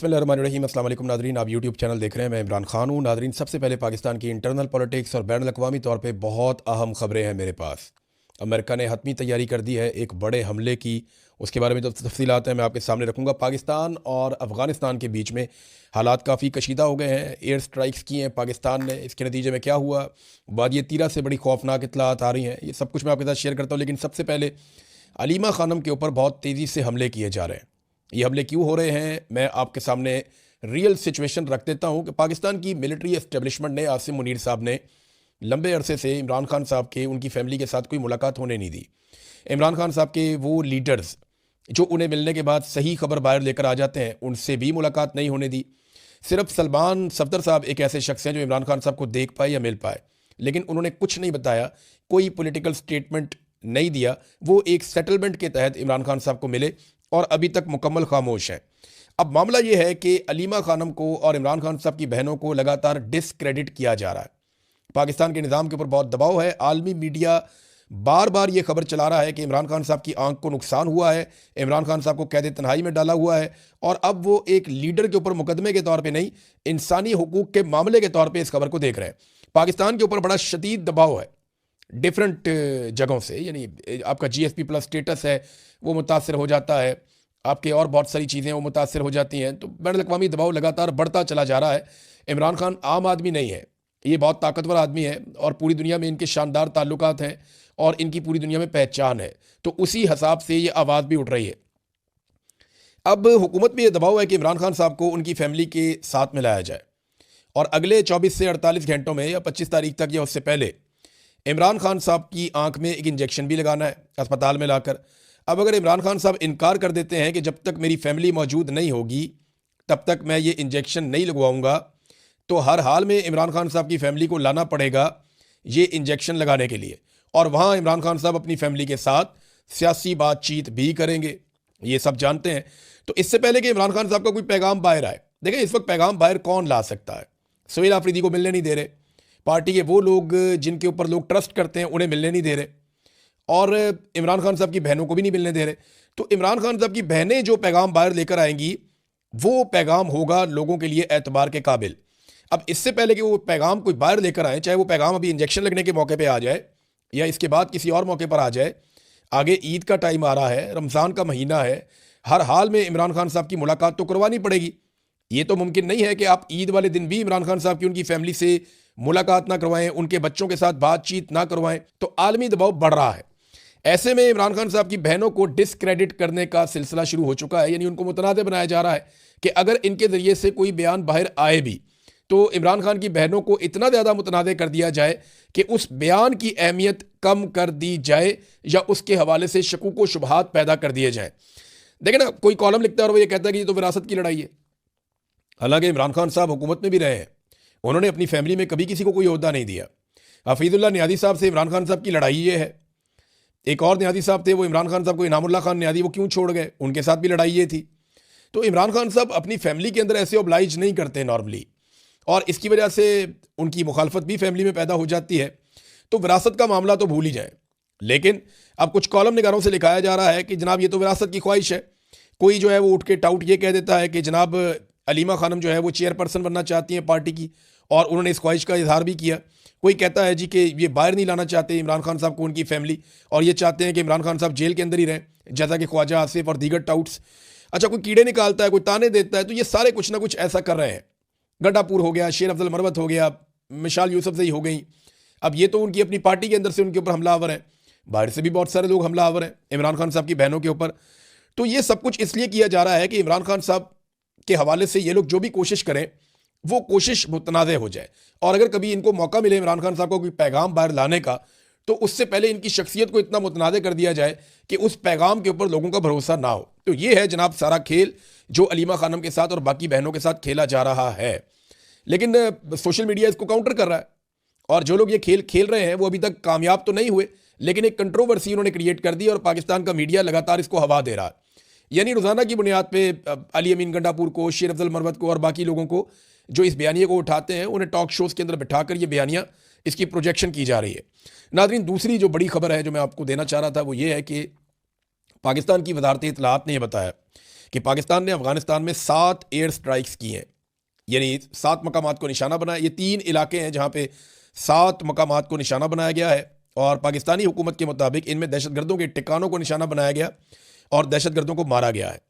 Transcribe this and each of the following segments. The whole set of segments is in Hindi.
बिस्मिल्लाहिर्रहमानिर्रहीम। अस्सलाम वालेकुम नादरीन, आप यूट्यूब चैनल देख रहे हैं। मैं इमरान खान हूँ। नादरीन, सबसे पहले पाकिस्तान की इंटरनल पॉलिटिक्स और बैन अवी तौर पे बहुत अहम खबरें हैं मेरे पास। अमेरिका ने हतमी तैयारी कर दी है एक बड़े हमले की। उसके बारे में जो तफसीलात हैं मैं आपके सामने रखूँगा। पाकिस्तान और अफ़गानिस्तान के बीच में हालात काफ़ी कशीदा हो गए हैं। एयर स्ट्राइक्स की हैं पाकिस्तान ने। इसके नतीजे में क्या हुआ, वादिय तीरा से बड़ी खौफनाक इतलात आ रही हैं। ये सब कुछ मैं आपके साथ शेयर करता हूँ। लेकिन सबसे पहले अलीमा खानम के ऊपर बहुत तेज़ी से हमले किए जा रहे हैं। ये हमले क्यों हो रहे हैं मैं आपके सामने रियल सिचुएशन रख देता हूं कि पाकिस्तान की मिलिट्री एस्टेब्लिशमेंट ने, आसिम मुनीर साहब ने लंबे अरसे से इमरान खान साहब के, उनकी फैमिली के साथ कोई मुलाकात होने नहीं दी। इमरान खान साहब के वो लीडर्स जो उन्हें मिलने के बाद सही खबर बाहर लेकर आ जाते हैं, उनसे भी मुलाकात नहीं होने दी। सिर्फ सलमान सफदर साहब एक ऐसे शख्स हैं जो इमरान खान साहब को देख पाए या मिल पाए, लेकिन उन्होंने कुछ नहीं बताया, कोई पॉलिटिकल स्टेटमेंट नहीं दिया। वो एक सेटलमेंट के तहत इमरान खान साहब को मिले और अभी तक मुकम्मल खामोश हैं। अब मामला ये है कि अलीमा खानम को और इमरान खान साहब की बहनों को लगातार डिसक्रेडिट किया जा रहा है। पाकिस्तान के निज़ाम के ऊपर बहुत दबाव है। आलमी मीडिया बार बार ये खबर चला रहा है कि इमरान खान साहब की आंख को नुकसान हुआ है, इमरान खान साहब को कैद तन्हाई में डाला हुआ है, और अब वो एक लीडर के ऊपर मुकदमे के तौर पे नहीं, इंसानी हुकूक के मामले के तौर पे इस खबर को देख रहे हैं। पाकिस्तान के ऊपर बड़ा शदीद दबाव है डिफरेंट जगहों से। यानी आपका GSP+ स्टेटस है वो मुतासर हो जाता है, आपके और बहुत सारी चीज़ें वो मुतासर हो जाती हैं। तो बैन अवी दबाव लगातार बढ़ता चला जा रहा है। इमरान खान आम आदमी नहीं है, ये बहुत ताकतवर आदमी है और पूरी दुनिया में इनके शानदार ताल्लुकात हैं और इनकी पूरी दुनिया में पहचान है। तो उसी हिसाब से ये आवाज़ भी उठ रही है। अब हुकूमत में ये दबाव है कि इमरान खान साहब को उनकी फैमिली के साथ में लाया जाए और अगले 24 से 48 घंटों में या 25 तारीख तक या उससे पहले इमरान खान साहब की आंख में एक इंजेक्शन भी लगाना है अस्पताल में लाकर। अब अगर इमरान खान साहब इनकार कर देते हैं कि जब तक मेरी फैमिली मौजूद नहीं होगी तब तक मैं ये इंजेक्शन नहीं लगवाऊंगा, तो हर हाल में इमरान खान साहब की फैमिली को लाना पड़ेगा ये इंजेक्शन लगाने के लिए, और वहाँ इमरान खान साहब अपनी फैमिली के साथ सियासी बातचीत भी करेंगे, ये सब जानते हैं। तो इससे पहले कि इमरान खान साहब का कोई पैगाम बाहर आए, देखें इस वक्त पैगाम बाहर कौन ला सकता है? सुहेल आफरीदी को मिलने नहीं दे रहे, पार्टी के वो लोग जिनके ऊपर लोग ट्रस्ट करते हैं उन्हें मिलने नहीं दे रहे, और इमरान खान साहब की बहनों को भी नहीं मिलने दे रहे। तो इमरान खान साहब की बहनें जो पैगाम बाहर लेकर आएंगी वो पैगाम होगा लोगों के लिए एतबार के काबिल। अब इससे पहले कि वो पैगाम कोई बाहर लेकर आए, चाहे वो पैगाम अभी इंजेक्शन लगने के मौके पे आ जाए या इसके बाद किसी और मौके पर आ जाए, आगे ईद का टाइम आ रहा है, रमज़ान का महीना है, हर हाल में इमरान खान साहब की मुलाकात तो करवानी पड़ेगी। ये तो मुमकिन नहीं है कि आप ईद वाले दिन भी इमरान खान साहब की उनकी फैमिली से मुलाकात ना करवाएं, उनके बच्चों के साथ बातचीत ना करवाएं। तो आलमी दबाव बढ़ रहा है। ऐसे में इमरान खान साहब की बहनों को डिसक्रेडिट करने का सिलसिला शुरू हो चुका है। यानी उनको मुतनादे बनाया जा रहा है कि अगर इनके जरिए से कोई बयान बाहर आए भी तो इमरान खान की बहनों को इतना ज़्यादा मुतनादे कर दिया जाए कि उस बयान की अहमियत कम कर दी जाए या उसके हवाले से शकूक व शुबहात पैदा कर दिए जाए। देखें ना, कोई कॉलम लिखता है और वो ये कहता है कि ये तो विरासत की लड़ाई है। हालांकि इमरान खान साहब हुकूमत में भी रहे हैं, उन्होंने अपनी फैमिली में कभी किसी को कोई ओहदा नहीं दिया। हफीजुल्लाह नियाज़ी साहब से इमरान खान साहब की लड़ाई ये है। एक और नियाज़ी साहब थे, वो इमरान खान साहब को इनामुल्लाह खान नियाज़ी, वो क्यों छोड़ गए, उनके साथ भी लड़ाई ये थी। तो इमरान खान साहब अपनी फैमिली के अंदर ऐसे ओब्लाइज नहीं करते नॉर्मली, और इसकी वजह से उनकी मुखालफत भी फैमिली में पैदा हो जाती है। तो विरासत का मामला तो भूल ही जाए। लेकिन अब कुछ कॉलम निगारों से लिखाया जा रहा है कि जनाब ये तो विरासत की ख्वाहिश है। कोई जो है वो उठ के टाउट ये कह देता है कि जनाब अलीमा खानम जो है वो चेयरपर्सन बनना चाहती हैं पार्टी की, और उन्होंने इस ख्वाहिश का इजहार भी किया। कोई कहता है जी कि ये बाहर नहीं लाना चाहते इमरान खान साहब को उनकी फैमिली, और ये चाहते हैं कि इमरान खान साहब जेल के अंदर ही रहें, जैसा कि ख्वाजा आसिफ और दीगर टाउट्स। अच्छा, कोई कीड़े निकालता है, कोई ताने देता है, तो ये सारे कुछ ना कुछ ऐसा कर रहे हैं। गड्डापुर हो गया, शेर अफजल मरवत हो गया, मिशाल यूसुफजई हो गई। अब ये तो उनकी अपनी पार्टी के अंदर से उनके ऊपर हमलावर हैं, बाहर से भी बहुत सारे लोग हमलावर हैं इमरान खान साहब की बहनों के ऊपर। तो ये सब कुछ इसलिए किया जा रहा है कि इमरान खान साहब के हवाले से ये लोग जो भी कोशिश करें वो कोशिश मुतनाज़ हो जाए, और अगर कभी इनको मौका मिले इमरान खान साहब को कोई पैगाम बाहर लाने का, तो उससे पहले इनकी शख्सियत को इतना मुतनाज़ कर दिया जाए कि उस पैगाम के ऊपर लोगों का भरोसा ना हो। तो ये है जनाब सारा खेल जो अलीमा खानम के साथ और बाकी बहनों के साथ खेला जा रहा है। लेकिन सोशल मीडिया इसको काउंटर कर रहा है, और जो लोग ये खेल खेल रहे हैं वो अभी तक कामयाब तो नहीं हुए, लेकिन एक कंट्रोवर्सी उन्होंने क्रिएट कर दी और पाकिस्तान का मीडिया लगातार इसको हवा दे रहा है। यानी रोज़ाना की बुनियाद पे अली अमीन गंडापुर को, शेर अफजल मरवत को और बाकी लोगों को जो इस बयानिए को उठाते हैं उन्हें टॉक शोज़ के अंदर बिठाकर ये बयानियाँ इसकी प्रोजेक्शन की जा रही है। नाज़रीन, दूसरी जो बड़ी खबर है जो मैं आपको देना चाह रहा था वो ये है कि पाकिस्तान की वजारत इत्तलाआत ने यह बताया कि पाकिस्तान ने अफगानिस्तान में 7 एयर स्ट्राइक्स की हैं, यानी 7 मकामात को निशाना बनाया। ये 3 इलाके हैं जहाँ पे 7 मकामात को निशाना बनाया गया है और पाकिस्तानी हुकूमत के मुताबिक इनमें दहशतगर्दों के ठिकानों को निशाना बनाया गया और दहशतगर्दों को मारा गया है।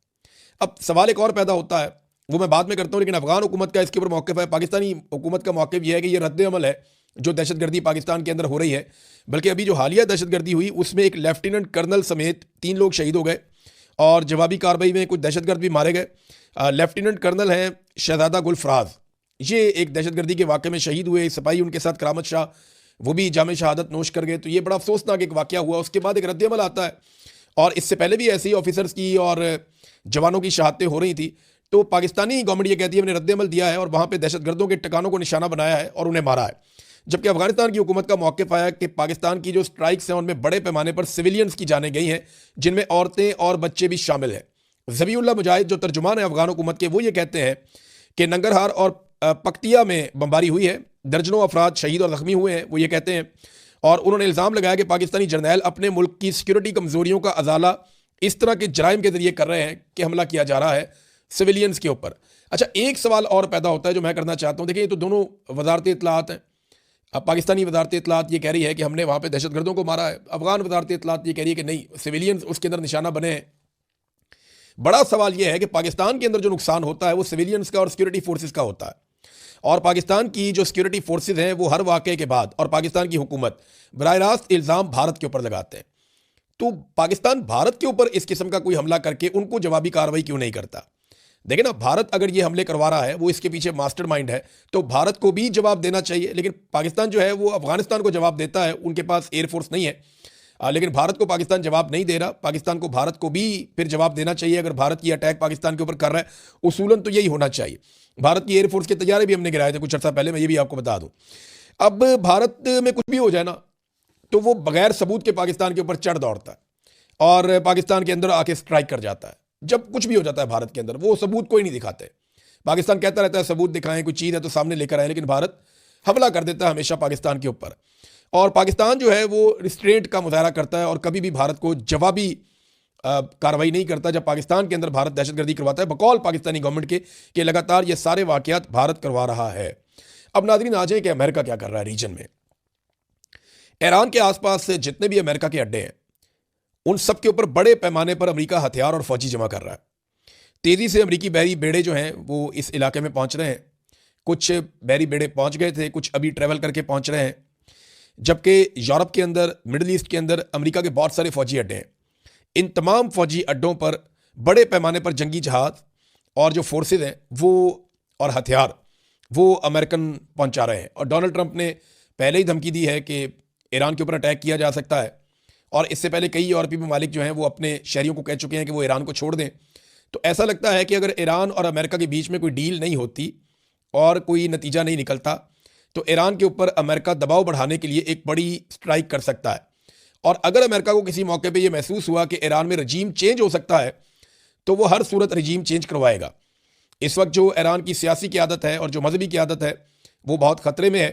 अब सवाल एक और पैदा होता है, वो मैं बाद में करता हूँ, लेकिन अफगान हुकूमत का इसके ऊपर मौक़िफ़ है। पाकिस्तानी हुकूमत का मौक़िफ़ यह है कि ये रद्द अमल है जो दहशतगर्दी पाकिस्तान के अंदर हो रही है। बल्कि अभी जो हालिया दहशतगर्दी हुई उसमें एक लेफ्टिनेंट कर्नल समेत 3 लोग शहीद हो गए और जवाबी कार्रवाई में कुछ दहशतगर्द भी मारे गए। लेफ्टिनेंट कर्नल हैं शहजादा गुल फराज, ये एक दहशतगर्दी के वाक़े में शहीद हुए। सिपाही उनके साथ करामत शाह, वो भी जाम शहादत नोश कर गए। तो ये बड़ा अफसोसनाक एक वाक़या हुआ। उसके बाद एक रद्द अमल आता है और इससे पहले भी ऐसे ही ऑफिसर्स की और जवानों की शहादतें हो रही थी। तो पाकिस्तानी गवर्नमेंट ये कहती है हमने रद्द अमल दिया है और वहाँ पे दहशतगर्दों के ठिकानों को निशाना बनाया है और उन्हें मारा है। जबकि अफगानिस्तान की हुकूमत का मौक़िफ़ आया कि पाकिस्तान की जो स्ट्राइक्स हैं उनमें बड़े पैमाने पर सिविलियंस की जानें गई हैं, जिनमें औरतें और बच्चे भी शामिल हैं। ज़बीउल्लाह मुजाहिद जो तर्जुमान है अफगान हुकूमत के, वो ये कहते हैं कि नंगरहार और पक्तिया में बमबारी हुई है, दर्जनों अफराद शहीद और ज़ख्मी हुए हैं, वो ये कहते हैं। और उन्होंने इल्ज़ाम लगाया कि पाकिस्तानी जर्नैल अपने मुल्क की सिक्योरिटी कमज़ोरियों का अजाला इस तरह के जराइम के ज़रिए कर रहे हैं कि हमला किया जा रहा है सिविलियंस के ऊपर। अच्छा, एक सवाल और पैदा होता है जो मैं करना चाहता हूँ। देखिए, ये तो दोनों वजारत इत्तलात हैं। अब पाकिस्तानी वजारत इत्तलात ये कह रही है कि हमने वहाँ पे दहशतगर्दों को मारा है, अफगान वजारत इत्तलात ये कह रही है कि नहीं, सिविलियंस उसके अंदर निशाना बने हैं। बड़ा सवाल यह है कि पाकिस्तान के अंदर जो नुकसान होता है वो सिविलियंस का और सिक्योरिटी फोर्सेस का होता है। और पाकिस्तान की जो सिक्योरिटी फोर्सेस हैं वो हर वाक़े के बाद और पाकिस्तान की हुकूमत बराह रास्त इल्ज़ाम भारत के ऊपर लगाते हैं। तो पाकिस्तान भारत के ऊपर इस किस्म का कोई हमला करके उनको जवाबी कार्रवाई क्यों नहीं करता? देखिए ना, भारत अगर ये हमले करवा रहा है, वो इसके पीछे मास्टरमाइंड है, तो भारत को भी जवाब देना चाहिए। लेकिन पाकिस्तान जो है वो अफगानिस्तान को जवाब देता है, उनके पास एयरफोर्स नहीं है। लेकिन भारत को पाकिस्तान जवाब नहीं दे रहा। पाकिस्तान को भारत को भी फिर जवाब देना चाहिए। अगर भारत की अटैक पाकिस्तान के ऊपर कर रहा है, उसूलन तो यही होना चाहिए। भारत की एयरफोर्स के तैयारे भी हमने गिराए थे कुछ अर्सा पहले, मैं ये भी आपको बता दूं। अब भारत में कुछ भी हो जाए ना, तो वो बगैर सबूत के पाकिस्तान के ऊपर चढ़ दौड़ता है और पाकिस्तान के अंदर आके स्ट्राइक कर जाता है। जब कुछ भी हो जाता है भारत के अंदर, वो सबूत कोई नहीं दिखाते। पाकिस्तान कहता रहता है सबूत दिखाएं, कोई चीज़ है तो सामने लेकर आए, लेकिन भारत हमला कर देता है हमेशा पाकिस्तान के ऊपर। और पाकिस्तान जो है वो रिस्ट्रेंट का मुजाहरा करता है और कभी भी भारत को जवाबी कार्रवाई नहीं करता जब पाकिस्तान के अंदर भारत दहशतगर्दी करवाता है, बकौल पाकिस्तानी गवर्नमेंट के लगातार ये सारे वाक़यात भारत करवा रहा है। अब नाज़रीन आ जाए कि अमेरिका क्या कर रहा है रीजन में। ईरान के आसपास से जितने भी अमेरिका के अड्डे हैं, उन सब के ऊपर बड़े पैमाने पर अमेरिका हथियार और फौजी जमा कर रहा है। तेज़ी से अमेरिकी बहरी बेड़े जो हैं वो इस इलाके में पहुंच रहे हैं। कुछ बहरी बेड़े पहुंच गए थे, कुछ अभी ट्रैवल करके पहुंच रहे हैं। जबकि यूरोप के अंदर, मिडल ईस्ट के अंदर अमेरिका के बहुत सारे फौजी अड्डे हैं। इन तमाम फौजी अड्डों पर बड़े पैमाने पर जंगी जहाज़ और जो फोर्सेज हैं वो और हथियार वो अमेरिकन पहुंचा रहे हैं। और डोनाल्ड ट्रंप ने पहले ही धमकी दी है कि ईरान के ऊपर अटैक किया जा सकता है। और इससे पहले कई यूरोपीय ममालिक जो हैं वो अपने शहरियों को कह चुके हैं कि वो ईरान को छोड़ दें। तो ऐसा लगता है कि अगर ईरान और अमेरिका के बीच में कोई डील नहीं होती और कोई नतीजा नहीं निकलता, तो ईरान के ऊपर अमेरिका दबाव बढ़ाने के लिए एक बड़ी स्ट्राइक कर सकता है। और अगर अमेरिका को किसी मौके पे ये महसूस हुआ कि ईरान में रजीम चेंज हो सकता है, तो वो हर सूरत रजीम चेंज करवाएगा। इस वक्त जो ईरान की सियासी क़यादत है और जो मजहबी क़यादत है वो बहुत ख़तरे में है,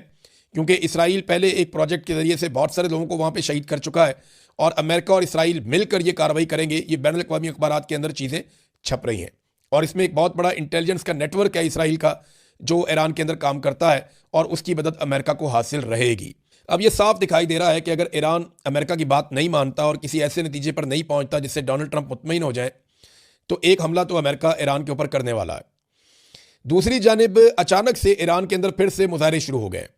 क्योंकि इसराइल पहले एक प्रोजेक्ट के ज़रिए से बहुत सारे लोगों को वहाँ पर शहीद कर चुका है और अमेरिका और इसराइल मिलकर ये कार्रवाई करेंगे। ये बैनुल अक़वामी अखबारात के अंदर चीज़ें छप रही हैं और इसमें एक बहुत बड़ा इंटेलिजेंस का नेटवर्क है इसराइल का, जो ईरान के अंदर काम करता है और उसकी मदद अमेरिका को हासिल रहेगी। अब ये साफ दिखाई दे रहा है कि अगर ईरान अमेरिका की बात नहीं मानता और किसी ऐसे नतीजे पर नहीं पहुंचता जिससे डोनाल्ड ट्रंप मुतमईन हो जाए, तो एक हमला तो अमेरिका ईरान के ऊपर करने वाला है। दूसरी जानिब अचानक से ईरान के अंदर फिर से मुजाहरे शुरू हो गए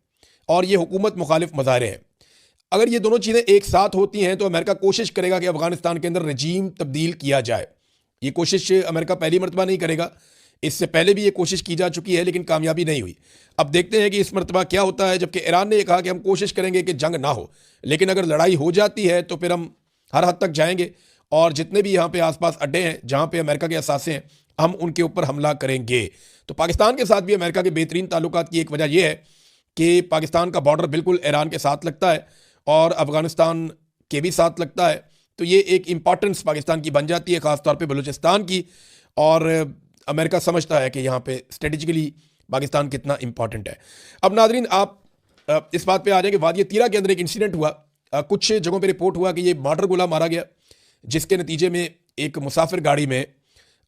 और ये हुकूमत मुखालिफ मुजाहरे हैं। अगर ये दोनों चीज़ें एक साथ होती हैं तो अमेरिका कोशिश करेगा कि अफगानिस्तान के अंदर रजीम तब्दील किया जाए। ये कोशिश अमेरिका पहली मरतबा नहीं करेगा, इससे पहले भी ये कोशिश की जा चुकी है लेकिन कामयाबी नहीं हुई। अब देखते हैं कि इस मरतबा क्या होता है। जबकि ईरान ने कहा कि हम कोशिश करेंगे कि जंग ना हो, लेकिन अगर लड़ाई हो जाती है तो फिर हम हर हद तक जाएंगे और जितने भी यहाँ पे आसपास अड्डे हैं जहाँ पे अमेरिका के असासे हैं, हम उनके ऊपर हमला करेंगे। तो पाकिस्तान के साथ भी अमेरिका के बेहतरीन ताल्लुकात की एक वजह यह है कि पाकिस्तान का बॉर्डर बिल्कुल ईरान के साथ लगता है और अफगानिस्तान के भी साथ लगता है। तो ये एक इंपॉर्टेंस पाकिस्तान की बन जाती है, ख़ासतौर पे बलूचिस्तान की। और अमेरिका समझता है कि यहाँ पे स्ट्रेटेजिकली पाकिस्तान कितना इंपॉर्टेंट है। अब नाजरीन आप इस बात पे आ जाए कि वादिया तीरा के अंदर एक इंसिडेंट हुआ। कुछ जगहों पे रिपोर्ट हुआ कि ये मॉर्टर गोला मारा गया, जिसके नतीजे में एक मुसाफिर गाड़ी में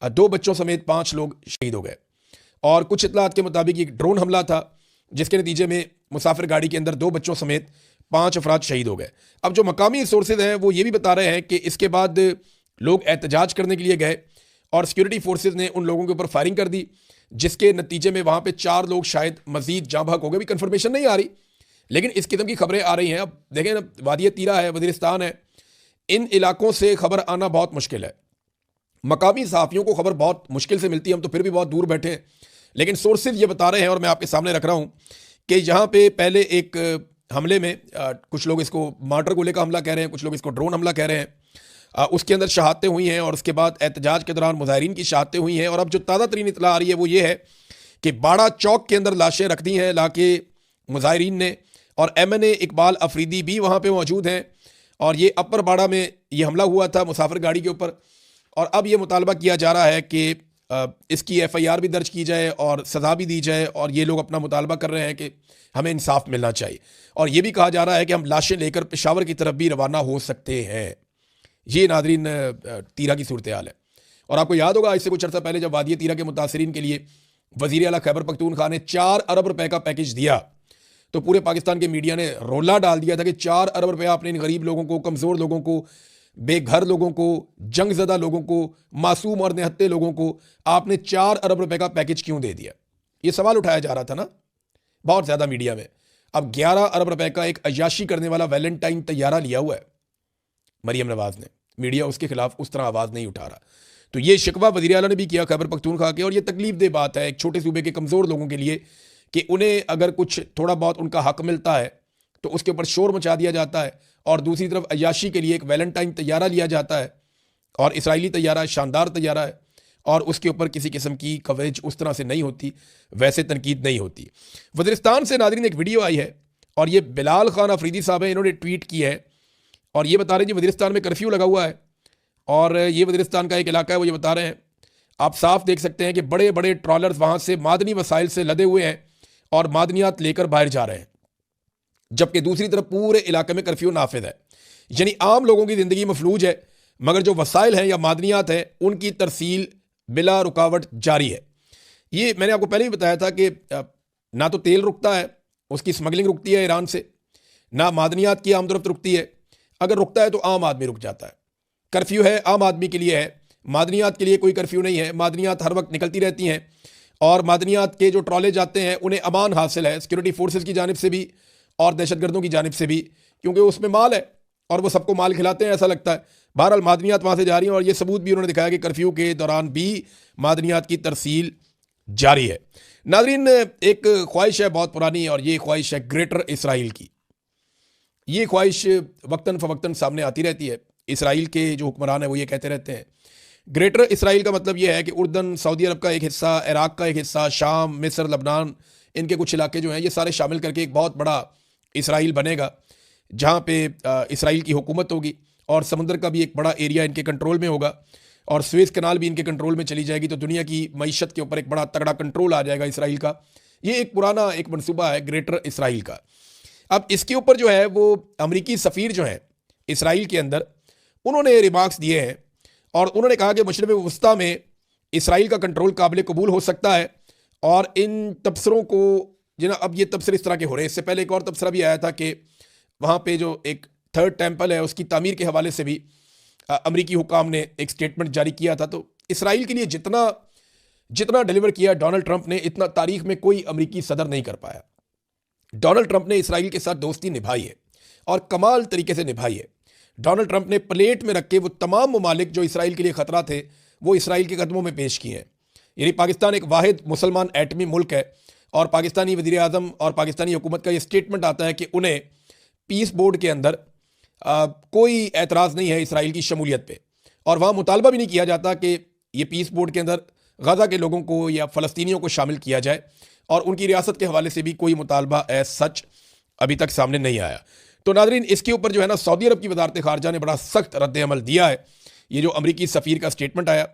2 बच्चों समेत 5 लोग शहीद हो गए। और कुछ इतलात के मुताबिक एक ड्रोन हमला था जिसके नतीजे में मुसाफिर गाड़ी के अंदर 2 बच्चों समेत 5 अफराद शहीद हो गए। अब जो मकामी सोर्सेज हैं वो ये भी बता रहे हैं कि इसके बाद लोग एहतजाज करने के लिए गए और सिक्योरिटी फोर्सेज ने उन लोगों के ऊपर फायरिंग कर दी, जिसके नतीजे में वहाँ पे 4 लोग शायद मजीद जाँ बहक हो गए। अभी कन्फर्मेशन नहीं आ रही, लेकिन इस किस्म की खबरें आ रही हैं। अब देखें ना, वादी तीरा है, वज़ीरिस्तान है, इन इलाकों से खबर आना बहुत मुश्किल है। मकामी सहाफ़ियों को खबर बहुत मुश्किल से मिलती है, हम तो फिर भी बहुत दूर बैठे हैं, लेकिन सोर्सेज ये बता रहे हैं और मैं आपके सामने रख रहा हूँ कि यहाँ पे पहले एक हमले में कुछ लोग इसको मार्टर गोले का हमला कह रहे हैं, कुछ लोग इसको ड्रोन हमला कह रहे हैं। उसके अंदर शहादतें हुई हैं और उसके बाद एहतजाज के दौरान मुजाहिरीन की शहादतें हुई हैं। और अब जो ताज़ा तरीन इतला आ रही है वो ये है कि बाड़ा चौक के अंदर लाशें रख दी हैं लाके मुजाहिरीन ने, और MNA इकबाल अफरीदी भी वहाँ पे मौजूद हैं। और ये अपर बाड़ा में ये हमला हुआ था मुसाफिर गाड़ी के ऊपर। और अब ये मुतालबा किया जा रहा है कि इसकी FIR भी दर्ज की जाए और सज़ा भी दी जाए। और ये लोग अपना मुतालबा कर रहे हैं कि हमें इंसाफ मिलना चाहिए। और ये भी कहा जा रहा है कि हम लाशें लेकर पेशावर की तरफ भी रवाना हो सकते हैं। ये नादरीन तीरा की सूरत हाल है। और आपको याद होगा, इससे कुछ अर्सा पहले जब वादी तीरा के मुतासरीन के लिए वज़ीर आला खैबर पख्तूनख्वा ने 4 अरब रुपए का पैकेज दिया, तो पूरे पाकिस्तान के मीडिया ने रोला डाल दिया था कि 4 अरब रुपया आपने इन गरीब लोगों को, कमज़ोर लोगों को, बेघर लोगों को, जंगज़दा लोगों को, मासूम और निहत्ते लोगों को आपने 4 अरब रुपए का पैकेज क्यों दे दिया। ये सवाल उठाया जा रहा था ना बहुत ज़्यादा मीडिया में। अब 11 अरब रुपए का एक अय्याशी करने वाला वैलेंटाइन तैयारा लिया हुआ है मरीम नवाज ने। मीडिया उसके खिलाफ उस तरह आवाज़ नहीं उठा रहा। तो ये शिकवा वज़ीर आला ने भी किया खैबर पख्तूनख्वा के। और ये तकलीफ दे बात है एक छोटे सूबे के कमज़ोर लोगों के लिए कि उन्हें अगर कुछ थोड़ा बहुत उनका हक मिलता है तो उसके ऊपर शोर मचा दिया जाता है, और दूसरी तरफ अय्याशी के लिए एक वैलेंटाइन तैयारा लिया जाता है। और इसराइली तैयारा शानदार तैयारा है और उसके ऊपर किसी किस्म की कवरेज उस तरह से नहीं होती, वैसे तनकीद नहीं होती। वज़ीरिस्तान से नाज़रीन एक वीडियो आई है और ये बिलाल खान अफरीदी साहब हैं, इन्होंने ट्वीट की है और ये बता रहे हैं जी वज़ीरिस्तान में कर्फ्यू लगा हुआ है। और ये वज़ीरिस्तान का एक इलाका है, वो ये बता रहे हैं, आप साफ देख सकते हैं कि बड़े बड़े ट्रॉलर्स वहाँ से मादनी वसाइल से लदे हुए हैं और मादनियात लेकर बाहर जा रहे हैं, जबकि दूसरी तरफ पूरे इलाके में कर्फ्यू नाफिज है। यानी आम लोगों की ज़िंदगी मफलूज है, मगर जो वसाइल हैं या मादनियात हैं उनकी तरसील बिला रुकावट जारी है। ये मैंने आपको पहले ही बताया था कि ना तो तेल रुकता है, उसकी स्मगलिंग रुकती है ईरान से, ना मादनियात की आमदरफ्त रुकती है। अगर रुकता है तो आम आदमी रुक जाता है। कर्फ्यू है आम आदमी के लिए है, मादनियात के लिए कोई कर्फ्यू नहीं है। मादनियात हर वक्त निकलती रहती हैं और मादनियात के जो ट्रॉले जाते हैं उन्हें अमान हासिल है सिक्योरिटी फोर्सेज की जानिब से भी और दहशतगर्दों की जानिब से भी, क्योंकि उसमें माल है और वो सबको माल खिलाते हैं ऐसा लगता है। बहरहाल मादनियात वहाँ से जा रही हैं और ये सबूत भी उन्होंने दिखाया कि कर्फ्यू के दौरान भी मादनियात की तरसील जारी है। नाज़रीन एक ख्वाहिश है बहुत पुरानी और ये ख्वाहिश है ग्रेटर इसराइल की। ये ख्वाहिश वक्तन फ़वक्तन सामने आती रहती है। इसराइल के जो हुक्मरान है वो ये कहते रहते हैं ग्रेटर इसराइल का मतलब ये है कि उर्दन, सऊदी अरब का एक हिस्सा, इराक़ का एक हिस्सा, शाम, मिस्र, लबनान, इनके कुछ इलाके जो हैं ये सारे शामिल करके एक बहुत बड़ा इसराइल बनेगा जहाँ पे इसराइल की हुकूमत होगी और समुंदर का भी एक बड़ा एरिया इनके कंट्रोल में होगा और स्वेज़ कनाल भी इनके कंट्रोल में चली जाएगी। तो दुनिया की मईशत के ऊपर एक बड़ा तगड़ा कंट्रोल आ जाएगा इसराइल का। ये एक पुराना एक मनसूबा है ग्रेटर इसराइल का। अब इसके ऊपर जो है वो अमरीकी सफ़ीर जो है इसराइल के अंदर, उन्होंने रिमार्क्स दिए हैं और उन्होंने कहा कि मशरक़ वस्ता में इसराइल का कंट्रोल काबिल कबूल हो सकता है। और इन तबसरों को जिन्हें अब ये तबसरे इस तरह के हो रहे हैं, इससे पहले एक और तबसरा भी आया था कि वहाँ पे जो एक थर्ड टेम्पल है उसकी तामीर के हवाले से भी अमरीकी हुकाम ने एक स्टेटमेंट जारी किया था। तो इसराइल के लिए जितना जितना डिलीवर किया डोनाल्ड ट्रंप ने, इतना तारीख में कोई अमरीकी सदर नहीं कर पाया। डोनाल्ड ट्रंप ने इसराइल के साथ दोस्ती निभाई है और कमाल तरीके से निभाई है। डोनाल्ड ट्रंप ने प्लेट में रख के वो तमाम ममालिक जो इसराइल के लिए ख़तरा थे वो इसराइल के कदमों में पेश किए हैं। यानी पाकिस्तान एक वाहिद मुसलमान एटमी मुल्क है और पाकिस्तानी वज़ीर आज़म और पाकिस्तानी हुकूमत का ये स्टेटमेंट आता है कि उन्हें पीस बोर्ड के अंदर कोई एतराज़ नहीं है इसराइल की शमूलियत पे, और वहाँ मुतालबा भी नहीं किया जाता कि ये पीस बोर्ड के अंदर गज़ा के लोगों को या फ़लस्तीनियों को शामिल किया जाए, और उनकी रियासत के हवाले से भी कोई मुतालबा एज सच अभी तक सामने नहीं आया। तो नाज़रीन इसके ऊपर जो है ना सऊदी अरब की वज़ारत ख़ारजा ने बड़ा सख्त रद्द अमल दिया है। ये जो अमरीकी सफ़ीर का स्टेटमेंट आया,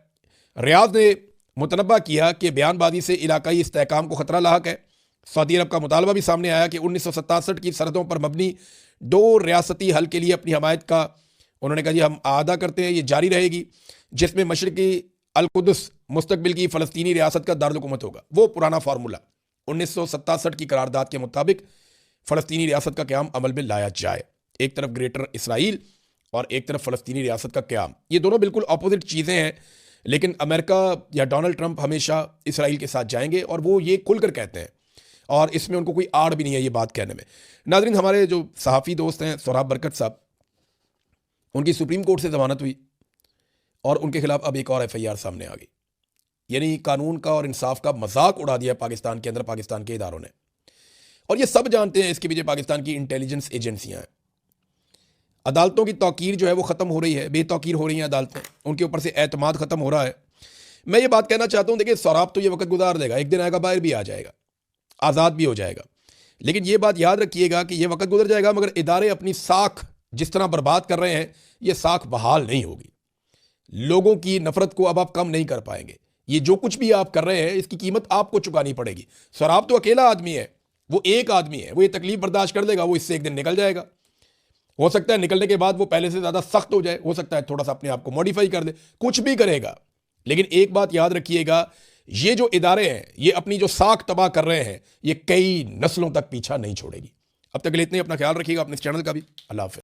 रियाद ने मुतनब्बा किया कि बयानबाजी से इलाकाई इस्तेहकाम को ख़तरा लाहक है। सऊदी अरब का मुतालबा भी सामने आया कि 1967 की सरहदों पर मबनी 2 रियासती हल के लिए अपनी हमायत का उन्होंने कहा जी हम आदा करते हैं, ये जारी रहेगी, जिसमें मशरक़ी अल-कुद्स मुस्तकबिल की फ़लस्तीनी रियासत का दारुल-हुकूमत होगा। वो पुराना फार्मूला 1967 की करारदाद के मुताबिक फ़लस्तीनी रियासत का क़याम अमल में लाया जाए। एक तरफ ग्रेटर इसराइल और एक तरफ फ़लस्तीनी रियासत का क़याम। ये दोनों बिल्कुल अपोजिट चीज़ें हैं, लेकिन अमेरिका या डोनाल्ड ट्रंप हमेशा इसराइल के साथ जाएंगे और वो ये खुलकर कहते हैं और इसमें उनको कोई आड़ भी नहीं है ये बात कहने में। नाज़रीन, हमारे जो सहाफ़ी दोस्त हैं सोहराब बरकत साहब, उनकी सुप्रीम कोर्ट से ज़मानत हुई और उनके खिलाफ अब एक और FIR सामने आ गई। यानी कानून का और इंसाफ का मजाक उड़ा दिया पाकिस्तान के अंदर पाकिस्तान के इदारों ने। और ये सब जानते हैं इसके पीछे पाकिस्तान की इंटेलिजेंस एजेंसियां हैं। अदालतों की तौकीर जो है वो ख़त्म हो रही है, बेतौकीर हो रही हैं अदालतें, उनके ऊपर से एतमाद ख़त्म हो रहा है। मैं ये बात कहना चाहता हूँ, देखिए सौराब तो ये वक्त गुजार देगा, एक दिन आएगा बाहर भी आ जाएगा, आज़ाद भी हो जाएगा, लेकिन ये बात याद रखिएगा कि ये वक्त गुजर जाएगा मगर इदारे अपनी साख जिस तरह बर्बाद कर रहे हैं ये साख बहाल नहीं होगी। लोगों की नफरत को अब आप कम नहीं कर पाएंगे। ये जो कुछ भी आप कर रहे हैं इसकी कीमत आपको चुकानी पड़ेगी। सौराब तो अकेला आदमी है, वो एक आदमी है, वो ये तकलीफ बर्दाश्त कर लेगा, वो इससे एक दिन निकल जाएगा। हो सकता है निकलने के बाद वो पहले से ज़्यादा सख्त हो जाए, हो सकता है थोड़ा सा अपने आप को मॉडिफाई कर दे, कुछ भी करेगा। लेकिन एक बात याद रखिएगा, ये जो इदारे हैं ये अपनी जो साख तबाह कर रहे हैं ये कई नस्लों तक पीछा नहीं छोड़ेगी। अब तक के लिए इतने, अपना ख्याल रखिएगा, अपने इस चैनल का भी। अल्लाह हाफ़िज़।